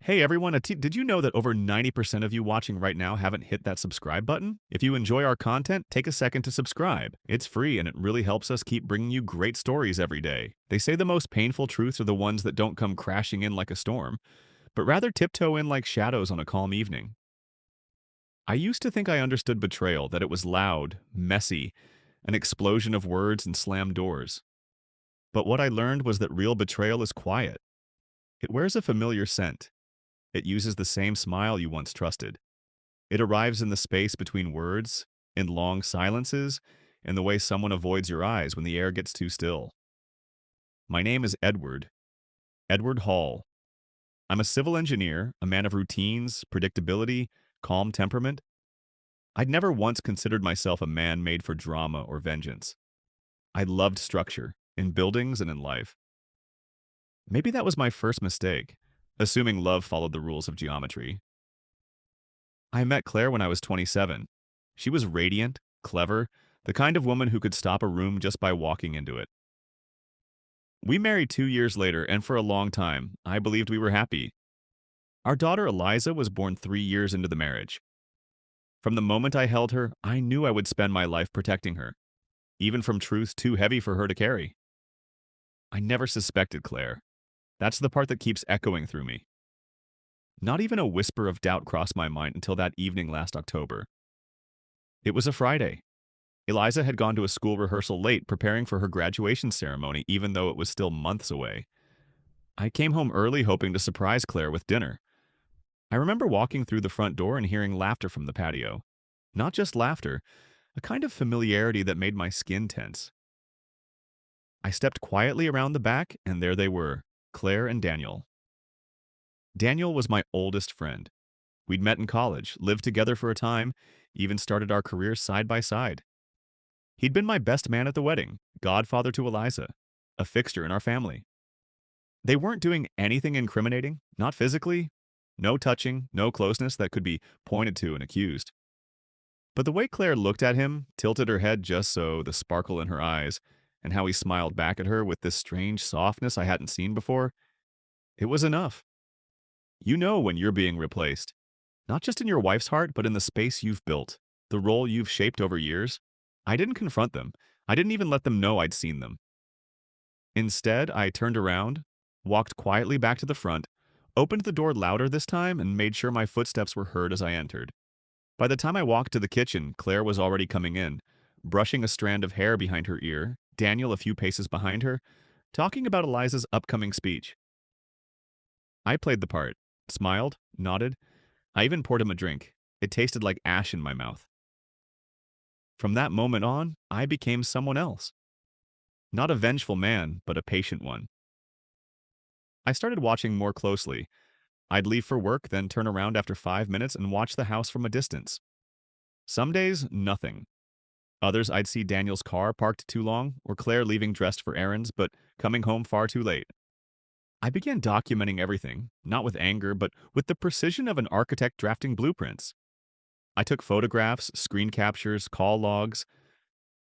Hey everyone, did you know that over 90% of you watching right now haven't hit that subscribe button? If you enjoy our content, take a second to subscribe. It's free and it really helps us keep bringing you great stories every day. They say the most painful truths are the ones that don't come crashing in like a storm, but rather tiptoe in like shadows on a calm evening. I used to think I understood betrayal, that it was loud, messy, an explosion of words and slammed doors. But what I learned was that real betrayal is quiet. It wears a familiar scent. It uses the same smile you once trusted. It arrives in the space between words, in long silences, in the way someone avoids your eyes when the air gets too still. My name is Edward Hall. I'm a civil engineer, a man of routines, predictability, calm temperament. I'd never once considered myself a man made for drama or vengeance. I loved structure, in buildings and in life. Maybe that was my first mistake, assuming love followed the rules of geometry. I met Claire when I was 27. She was radiant, clever, the kind of woman who could stop a room just by walking into it. We married 2 years later, and for a long time, I believed we were happy. Our daughter Eliza was born 3 years into the marriage. From the moment I held her, I knew I would spend my life protecting her, even from truths too heavy for her to carry. I never suspected Claire. That's the part that keeps echoing through me. Not even a whisper of doubt crossed my mind until that evening last October. It was a Friday. Eliza had gone to a school rehearsal late, preparing for her graduation ceremony, even though it was still months away. I came home early, hoping to surprise Claire with dinner. I remember walking through the front door and hearing laughter from the patio. Not just laughter, a kind of familiarity that made my skin tense. I stepped quietly around the back, and there they were, Claire and Daniel. Daniel was my oldest friend. We'd met in college, lived together for a time, even started our careers side by side. He'd been my best man at the wedding, godfather to Eliza, a fixture in our family. They weren't doing anything incriminating, not physically, no touching, no closeness that could be pointed to and accused. But the way Claire looked at him, tilted her head just so, the sparkle in her eyes, and how he smiled back at her with this strange softness I hadn't seen before, it was enough. You know when you're being replaced, not just in your wife's heart, but in the space you've built, the role you've shaped over years. I didn't confront them. I didn't even let them know I'd seen them. Instead, I turned around, walked quietly back to the front, opened the door louder this time, and made sure my footsteps were heard as I entered. By the time I walked to the kitchen, Claire was already coming in, brushing a strand of hair behind her ear, Daniel a few paces behind her, talking about Eliza's upcoming speech. I played the part, smiled, nodded. I even poured him a drink. It tasted like ash in my mouth. From that moment on, I became someone else. Not a vengeful man, but a patient one. I started watching more closely. I'd leave for work, then turn around after 5 minutes and watch the house from a distance. Some days, nothing. Others, I'd see Daniel's car parked too long, or Claire leaving dressed for errands, but coming home far too late. I began documenting everything, not with anger, but with the precision of an architect drafting blueprints. I took photographs, screen captures, call logs.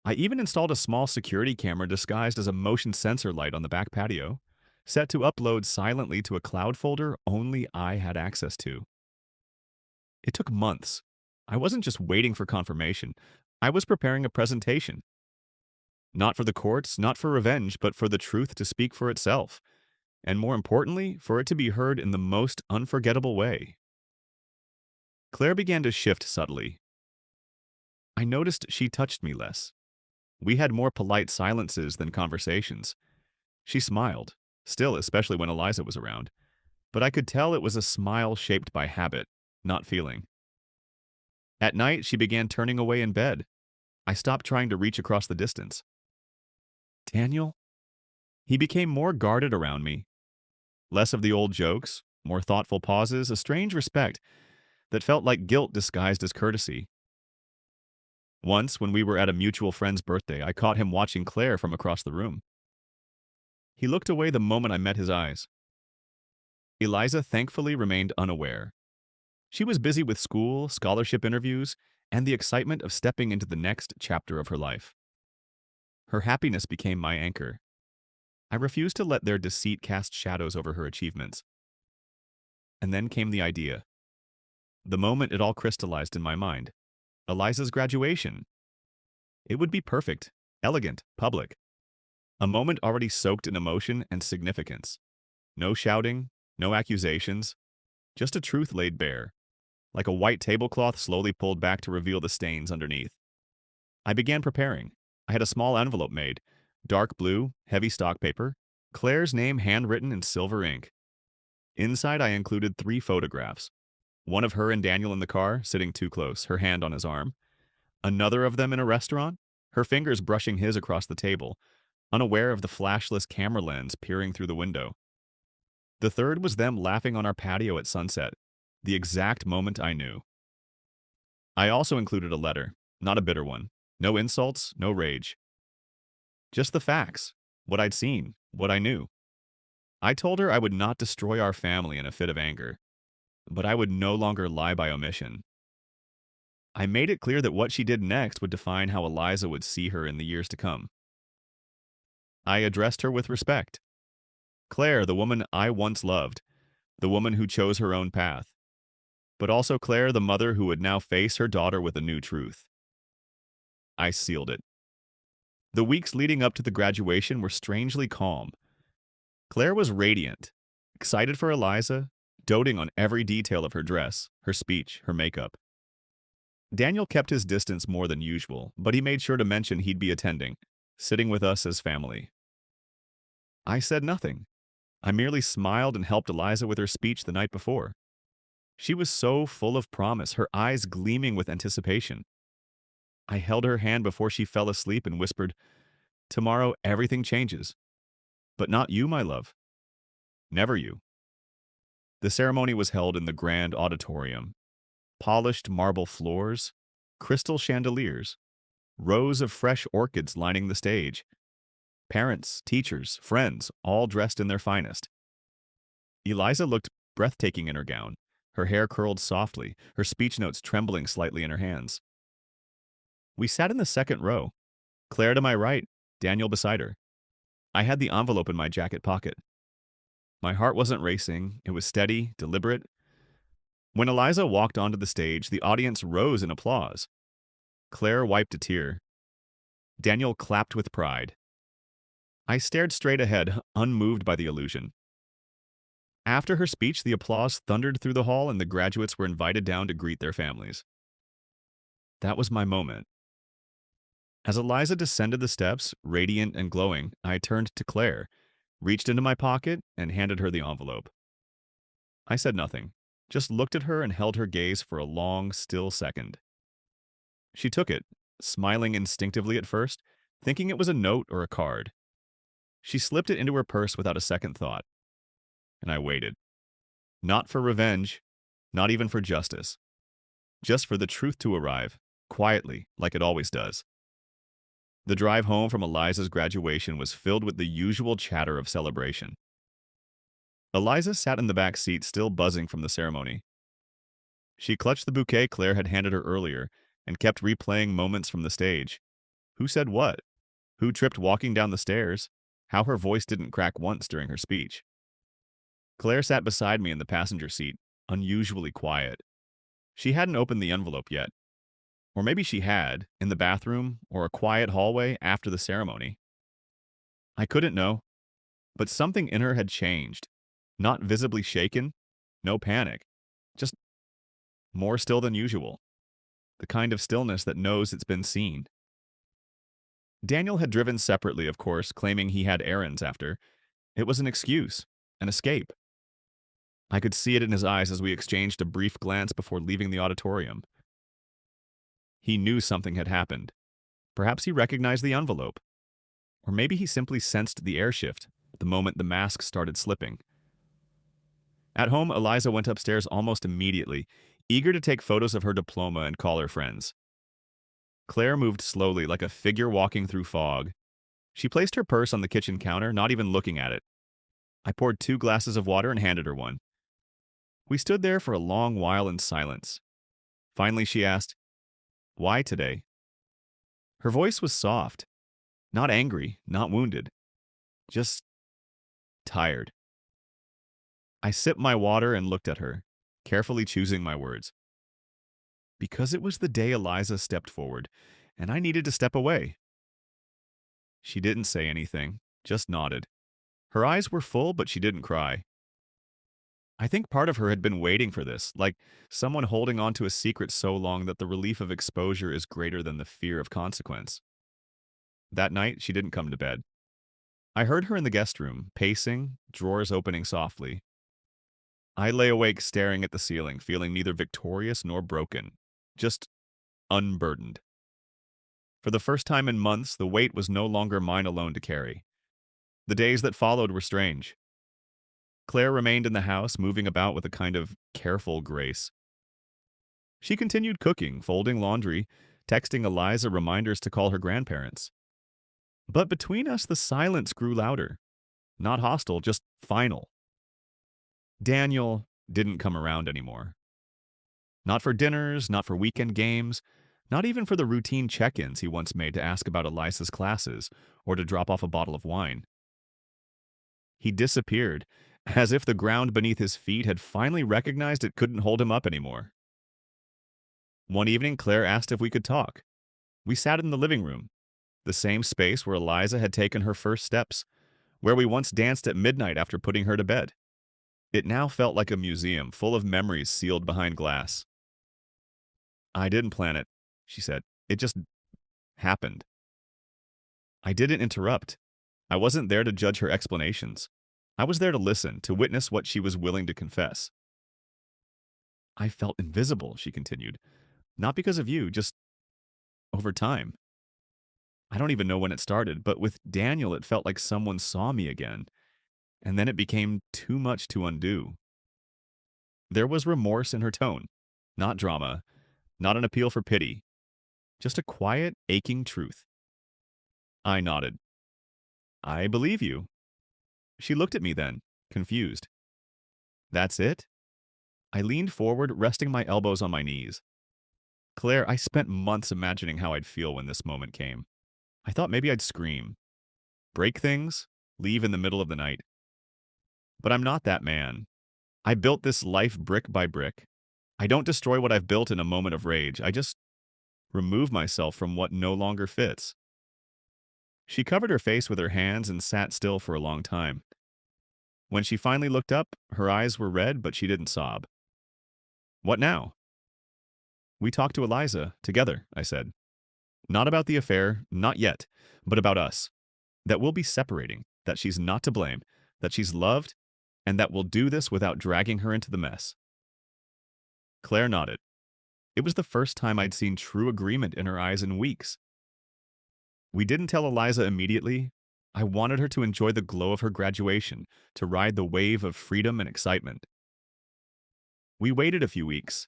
I even installed a small security camera disguised as a motion sensor light on the back patio, set to upload silently to a cloud folder only I had access to. It took months. I wasn't just waiting for confirmation. I was preparing a presentation. Not for the courts, not for revenge, but for the truth to speak for itself. And more importantly, for it to be heard in the most unforgettable way. Claire began to shift subtly. I noticed she touched me less. We had more polite silences than conversations. She smiled, still, especially when Eliza was around, but I could tell it was a smile shaped by habit, not feeling. At night, she began turning away in bed. I stopped trying to reach across the distance. Daniel? He became more guarded around me. Less of the old jokes, more thoughtful pauses, a strange respect that felt like guilt disguised as courtesy. Once, when we were at a mutual friend's birthday, I caught him watching Claire from across the room. He looked away the moment I met his eyes. Eliza thankfully remained unaware. She was busy with school, scholarship interviews, and the excitement of stepping into the next chapter of her life. Her happiness became my anchor. I refused to let their deceit cast shadows over her achievements. And then came the idea. The moment it all crystallized in my mind. Eliza's graduation. It would be perfect, elegant, public. A moment already soaked in emotion and significance. No shouting, no accusations, just a truth laid bare, like a white tablecloth slowly pulled back to reveal the stains underneath. I began preparing. I had a small envelope made, dark blue, heavy stock paper, Claire's name handwritten in silver ink. Inside, I included 3 photographs. One of her and Daniel in the car, sitting too close, her hand on his arm. Another of them in a restaurant, her fingers brushing his across the table, unaware of the flashless camera lens peering through the window. The third was them laughing on our patio at sunset, the exact moment I knew. I also included a letter, not a bitter one. No insults, no rage. Just the facts, what I'd seen, what I knew. I told her I would not destroy our family in a fit of anger, but I would no longer lie by omission. I made it clear that what she did next would define how Eliza would see her in the years to come. I addressed her with respect. Claire, the woman I once loved, the woman who chose her own path, but also Claire, the mother who would now face her daughter with a new truth. I sealed it. The weeks leading up to the graduation were strangely calm. Claire was radiant, excited for Eliza, doting on every detail of her dress, her speech, her makeup. Daniel kept his distance more than usual, but he made sure to mention he'd be attending, sitting with us as family. I said nothing. I merely smiled and helped Eliza with her speech the night before. She was so full of promise, her eyes gleaming with anticipation. I held her hand before she fell asleep and whispered, "Tomorrow everything changes. But not you, my love. Never you." The ceremony was held in the grand auditorium. Polished marble floors, crystal chandeliers, rows of fresh orchids lining the stage. Parents, teachers, friends, all dressed in their finest. Eliza looked breathtaking in her gown, her hair curled softly, her speech notes trembling slightly in her hands. We sat in the second row, Claire to my right, Daniel beside her. I had the envelope in my jacket pocket. My heart wasn't racing, it was steady, deliberate. When Eliza walked onto the stage, the audience rose in applause. Claire wiped a tear. Daniel clapped with pride. I stared straight ahead, unmoved by the illusion. After her speech, the applause thundered through the hall and the graduates were invited down to greet their families. That was my moment. As Eliza descended the steps, radiant and glowing, I turned to Claire, reached into my pocket, and handed her the envelope. I said nothing, just looked at her and held her gaze for a long, still second. She took it, smiling instinctively at first, thinking it was a note or a card. She slipped it into her purse without a second thought. And I waited. Not for revenge, not even for justice. Just for the truth to arrive, quietly, like it always does. The drive home from Eliza's graduation was filled with the usual chatter of celebration. Eliza sat in the back seat, still buzzing from the ceremony. She clutched the bouquet Claire had handed her earlier and kept replaying moments from the stage. Who said what? Who tripped walking down the stairs? How her voice didn't crack once during her speech. Claire sat beside me in the passenger seat, unusually quiet. She hadn't opened the envelope yet. Or maybe she had, in the bathroom or a quiet hallway after the ceremony. I couldn't know, but something in her had changed. Not visibly shaken, no panic, just more still than usual. The kind of stillness that knows it's been seen. Daniel had driven separately, of course, claiming he had errands after. It was an excuse, an escape. I could see it in his eyes as we exchanged a brief glance before leaving the auditorium. He knew something had happened. Perhaps he recognized the envelope. Or maybe he simply sensed the air shift the moment the mask started slipping. At home, Eliza went upstairs almost immediately, eager to take photos of her diploma and call her friends. Claire moved slowly, like a figure walking through fog. She placed her purse on the kitchen counter, not even looking at it. I poured 2 glasses of water and handed her one. We stood there for a long while in silence. Finally, she asked, "Why today?" Her voice was soft, not angry, not wounded, just tired. I sipped my water and looked at her, carefully choosing my words. Because it was the day Eliza stepped forward, and I needed to step away. She didn't say anything, just nodded. Her eyes were full, but she didn't cry. I think part of her had been waiting for this, like someone holding on to a secret so long that the relief of exposure is greater than the fear of consequence. That night, she didn't come to bed. I heard her in the guest room, pacing, drawers opening softly. I lay awake staring at the ceiling, feeling neither victorious nor broken, just unburdened. For the first time in months, the weight was no longer mine alone to carry. The days that followed were strange. Claire remained in the house, moving about with a kind of careful grace. She continued cooking, folding laundry, texting Eliza reminders to call her grandparents. But between us, the silence grew louder. Not hostile, just final. Daniel didn't come around anymore. Not for dinners, not for weekend games, not even for the routine check-ins he once made to ask about Eliza's classes or to drop off a bottle of wine. He disappeared, as if the ground beneath his feet had finally recognized it couldn't hold him up anymore. One evening, Claire asked if we could talk. We sat in the living room, the same space where Eliza had taken her first steps, where we once danced at midnight after putting her to bed. It now felt like a museum full of memories sealed behind glass. I didn't plan it, she said. It just happened. I didn't interrupt. I wasn't there to judge her explanations. I was there to listen, to witness what she was willing to confess. I felt invisible, she continued. Not because of you, just over time. I don't even know when it started, but with Daniel it felt like someone saw me again, and then it became too much to undo. There was remorse in her tone, not drama, not an appeal for pity, just a quiet, aching truth. I nodded. I believe you. She looked at me then, confused. That's it? I leaned forward, resting my elbows on my knees. Claire, I spent months imagining how I'd feel when this moment came. I thought maybe I'd scream, break things, leave in the middle of the night. But I'm not that man. I built this life brick by brick. I don't destroy what I've built in a moment of rage. I just remove myself from what no longer fits. She covered her face with her hands and sat still for a long time. When she finally looked up, her eyes were red, but she didn't sob. What now? We talked to Eliza, together, I said. Not about the affair, not yet, but about us. That we'll be separating, that she's not to blame, that she's loved, and that we'll do this without dragging her into the mess. Claire nodded. It was the first time I'd seen true agreement in her eyes in weeks. We didn't tell Eliza immediately. I wanted her to enjoy the glow of her graduation, to ride the wave of freedom and excitement. We waited a few weeks.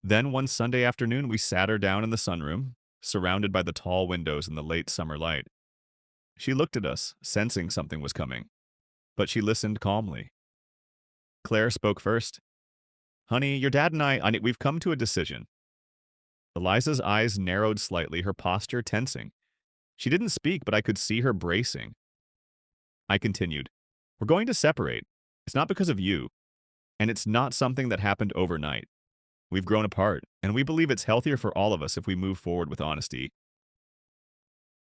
Then one Sunday afternoon, we sat her down in the sunroom, surrounded by the tall windows in the late summer light. She looked at us, sensing something was coming, but she listened calmly. Claire spoke first. Honey, your dad and we've come to a decision. Eliza's eyes narrowed slightly, her posture tensing. She didn't speak, but I could see her bracing. I continued. We're going to separate. It's not because of you, and it's not something that happened overnight. We've grown apart, and we believe it's healthier for all of us if we move forward with honesty.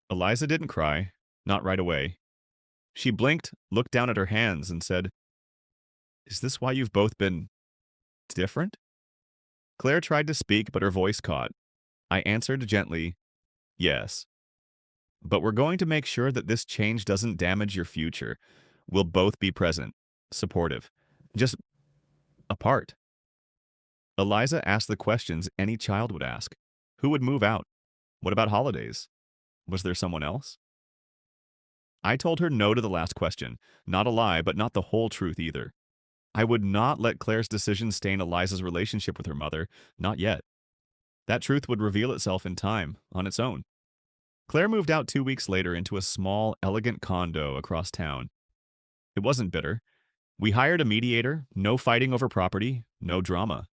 Eliza didn't cry, not right away. She blinked, looked down at her hands, and said, Is this why you've both been different? Claire tried to speak, but her voice caught. I answered gently, Yes. But we're going to make sure that this change doesn't damage your future. We'll both be present, supportive, just apart. Eliza asked the questions any child would ask. Who would move out? What about holidays? Was there someone else? I told her no to the last question. Not a lie, but not the whole truth either. I would not let Claire's decision stain Eliza's relationship with her mother, not yet. That truth would reveal itself in time, on its own. Claire moved out 2 weeks later into a small, elegant condo across town. It wasn't bitter. We hired a mediator, no fighting over property, no drama.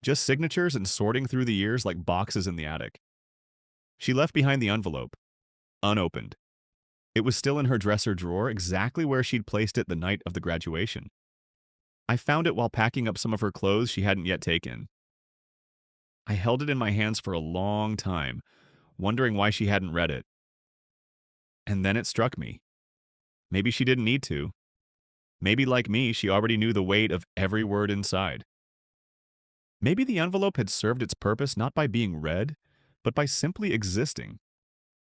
Just signatures and sorting through the years like boxes in the attic. She left behind the envelope, unopened. It was still in her dresser drawer, exactly where she'd placed it the night of the graduation. I found it while packing up some of her clothes she hadn't yet taken. I held it in my hands for a long time, wondering why she hadn't read it. And then it struck me. Maybe she didn't need to. Maybe, like me, she already knew the weight of every word inside. Maybe the envelope had served its purpose not by being read, but by simply existing,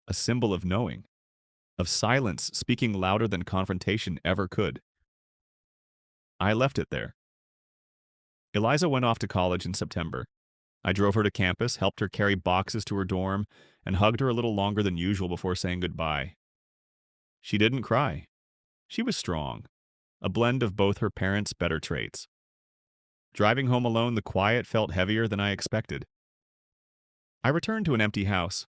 a symbol of knowing, of silence speaking louder than confrontation ever could. I left it there. Eliza went off to college in September. I drove her to campus, helped her carry boxes to her dorm, and hugged her a little longer than usual before saying goodbye. She didn't cry. She was strong, a blend of both her parents' better traits. Driving home alone, the quiet felt heavier than I expected. I returned to an empty house.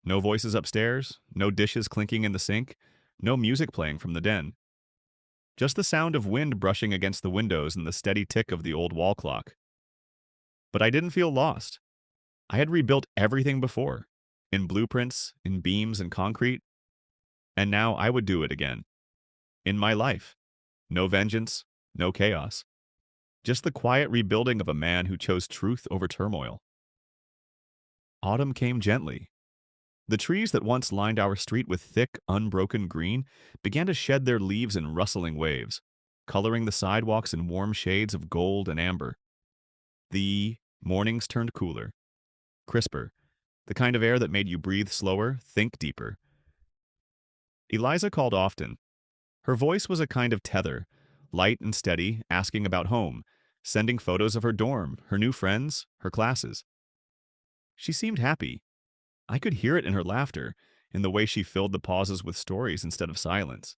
No voices upstairs, no dishes clinking in the sink, no music playing from the den. Just the sound of wind brushing against the windows and the steady tick of the old wall clock. But I didn't feel lost. I had rebuilt everything before, in blueprints, in beams and concrete, and now I would do it again. In my life. No vengeance, no chaos. Just the quiet rebuilding of a man who chose truth over turmoil. Autumn came gently. The trees that once lined our street with thick, unbroken green began to shed their leaves in rustling waves, coloring the sidewalks in warm shades of gold and amber. The mornings turned cooler, crisper, the kind of air that made you breathe slower, think deeper. Eliza called often. Her voice was a kind of tether, light and steady, asking about home, sending photos of her dorm, her new friends, her classes. She seemed happy. I could hear it in her laughter, in the way she filled the pauses with stories instead of silence.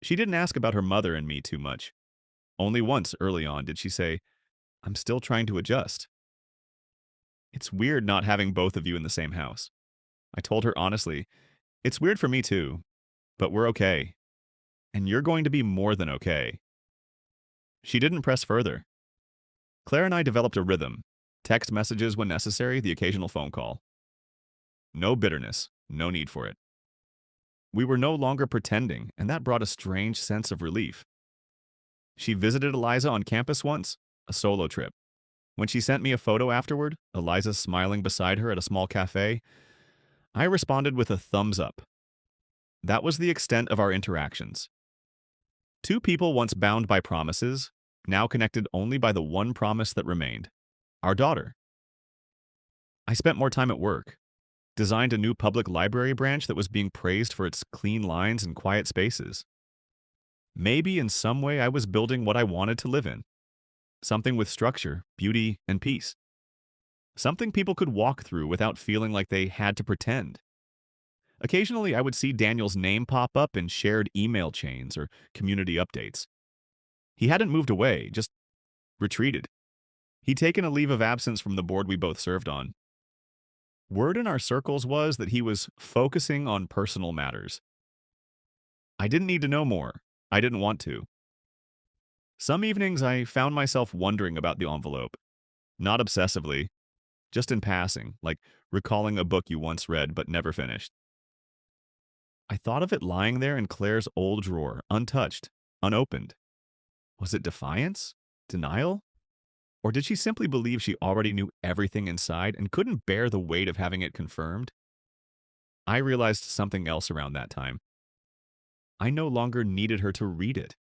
She didn't ask about her mother and me too much. Only once early on did she say, "I'm still trying to adjust." It's weird not having both of you in the same house. I told her honestly, it's weird for me too, but we're okay. And you're going to be more than okay. She didn't press further. Claire and I developed a rhythm. Text messages when necessary, the occasional phone call. No bitterness, no need for it. We were no longer pretending, and that brought a strange sense of relief. She visited Eliza on campus once, a solo trip. When she sent me a photo afterward, Eliza smiling beside her at a small cafe, I responded with a thumbs up. That was the extent of our interactions. Two people once bound by promises, now connected only by the one promise that remained, our daughter. I spent more time at work, designed a new public library branch that was being praised for its clean lines and quiet spaces. Maybe in some way I was building what I wanted to live in. Something with structure, beauty, and peace. Something people could walk through without feeling like they had to pretend. Occasionally, I would see Daniel's name pop up in shared email chains or community updates. He hadn't moved away, just retreated. He'd taken a leave of absence from the board we both served on. Word in our circles was that he was focusing on personal matters. I didn't need to know more. I didn't want to. Some evenings I found myself wondering about the envelope. Not obsessively, just in passing, like recalling a book you once read but never finished. I thought of it lying there in Claire's old drawer, untouched, unopened. Was it defiance? Denial? Or did she simply believe she already knew everything inside and couldn't bear the weight of having it confirmed? I realized something else around that time. I no longer needed her to read it.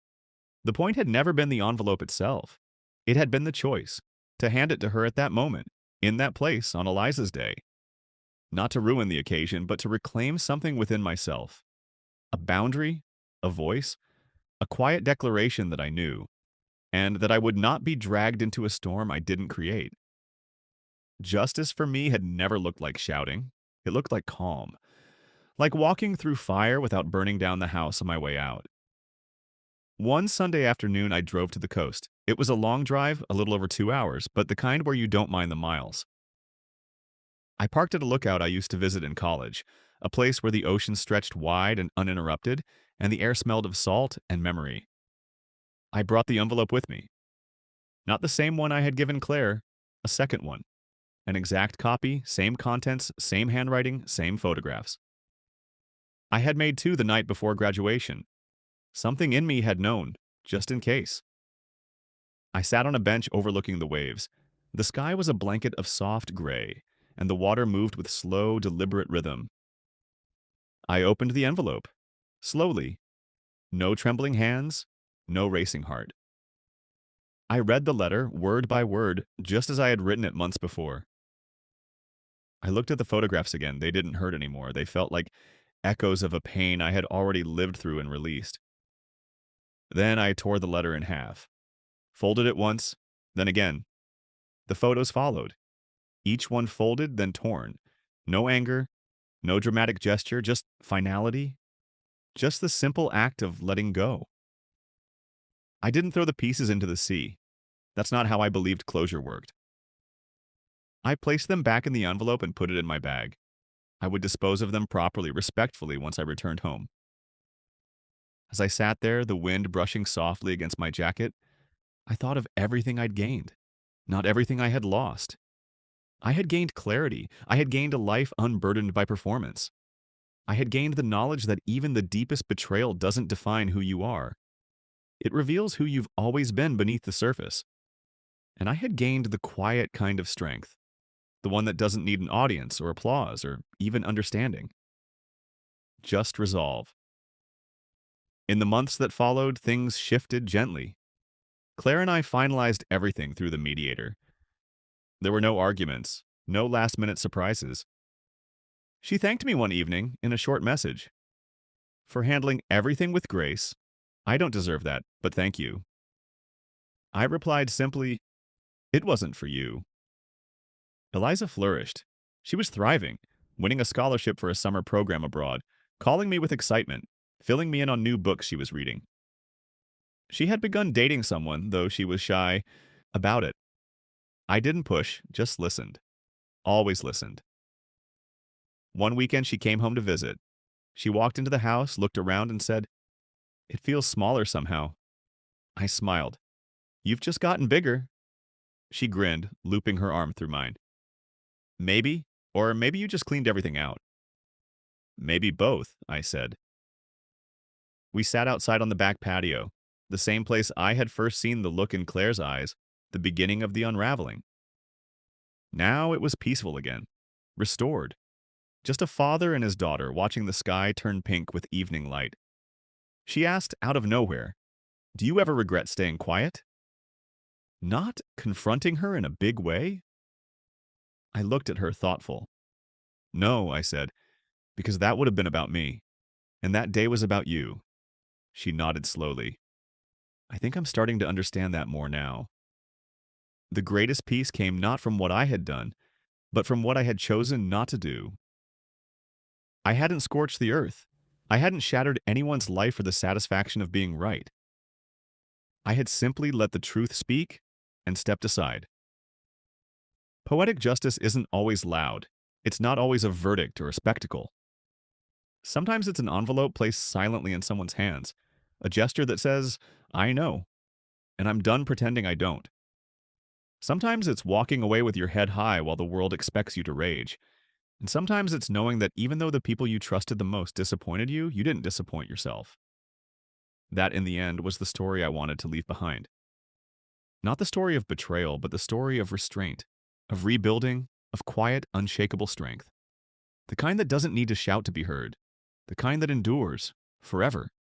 The point had never been the envelope itself. It had been the choice, to hand it to her at that moment, in that place on Eliza's day. Not to ruin the occasion, but to reclaim something within myself. A boundary, a voice, a quiet declaration that I knew, and that I would not be dragged into a storm I didn't create. Justice for me had never looked like shouting. It looked like calm. Like walking through fire without burning down the house on my way out. One Sunday afternoon, I drove to the coast. It was a long drive, a little over 2 hours, but the kind where you don't mind the miles. I parked at a lookout I used to visit in college, a place where the ocean stretched wide and uninterrupted, and the air smelled of salt and memory. I brought the envelope with me. Not the same one I had given Claire, a second one. An exact copy, same contents, same handwriting, same photographs. I had made two the night before graduation. Something in me had known, just in case. I sat on a bench overlooking the waves. The sky was a blanket of soft gray, and the water moved with slow, deliberate rhythm. I opened the envelope. Slowly. No trembling hands, no racing heart. I read the letter, word by word, just as I had written it months before. I looked at the photographs again. They didn't hurt anymore. They felt like echoes of a pain I had already lived through and released. Then I tore the letter in half, folded it once, then again. The photos followed, each one folded, then torn. No anger, no dramatic gesture, just finality, just the simple act of letting go. I didn't throw the pieces into the sea. That's not how I believed closure worked. I placed them back in the envelope and put it in my bag. I would dispose of them properly, respectfully, once I returned home. As I sat there, the wind brushing softly against my jacket, I thought of everything I'd gained, not everything I had lost. I had gained clarity. I had gained a life unburdened by performance. I had gained the knowledge that even the deepest betrayal doesn't define who you are. It reveals who you've always been beneath the surface. And I had gained the quiet kind of strength, the one that doesn't need an audience or applause or even understanding. Just resolve. In the months that followed, things shifted gently. Claire and I finalized everything through the mediator. There were no arguments, no last-minute surprises. She thanked me one evening in a short message. For handling everything with grace. I don't deserve that, but thank you. I replied simply, it wasn't for you. Eliza flourished. She was thriving, winning a scholarship for a summer program abroad, calling me with excitement, filling me in on new books she was reading. She had begun dating someone, though she was shy about it. I didn't push, just listened. Always listened. One weekend she came home to visit. She walked into the house, looked around, and said, it feels smaller somehow. I smiled. You've just gotten bigger. She grinned, looping her arm through mine. Maybe, or maybe you just cleaned everything out. Maybe both, I said. We sat outside on the back patio, the same place I had first seen the look in Claire's eyes, the beginning of the unraveling. Now it was peaceful again, restored. Just a father and his daughter watching the sky turn pink with evening light. She asked out of nowhere, do you ever regret staying quiet? Not confronting her in a big way? I looked at her thoughtful. No, I said, because that would have been about me. And that day was about you. She nodded slowly. I think I'm starting to understand that more now. The greatest peace came not from what I had done, but from what I had chosen not to do. I hadn't scorched the earth. I hadn't shattered anyone's life for the satisfaction of being right. I had simply let the truth speak and stepped aside. Poetic justice isn't always loud. It's not always a verdict or a spectacle. Sometimes it's an envelope placed silently in someone's hands, a gesture that says, I know, and I'm done pretending I don't. Sometimes it's walking away with your head high while the world expects you to rage. And sometimes it's knowing that even though the people you trusted the most disappointed you, you didn't disappoint yourself. That, in the end, was the story I wanted to leave behind. Not the story of betrayal, but the story of restraint, of rebuilding, of quiet, unshakable strength. The kind that doesn't need to shout to be heard. The kind that endures forever.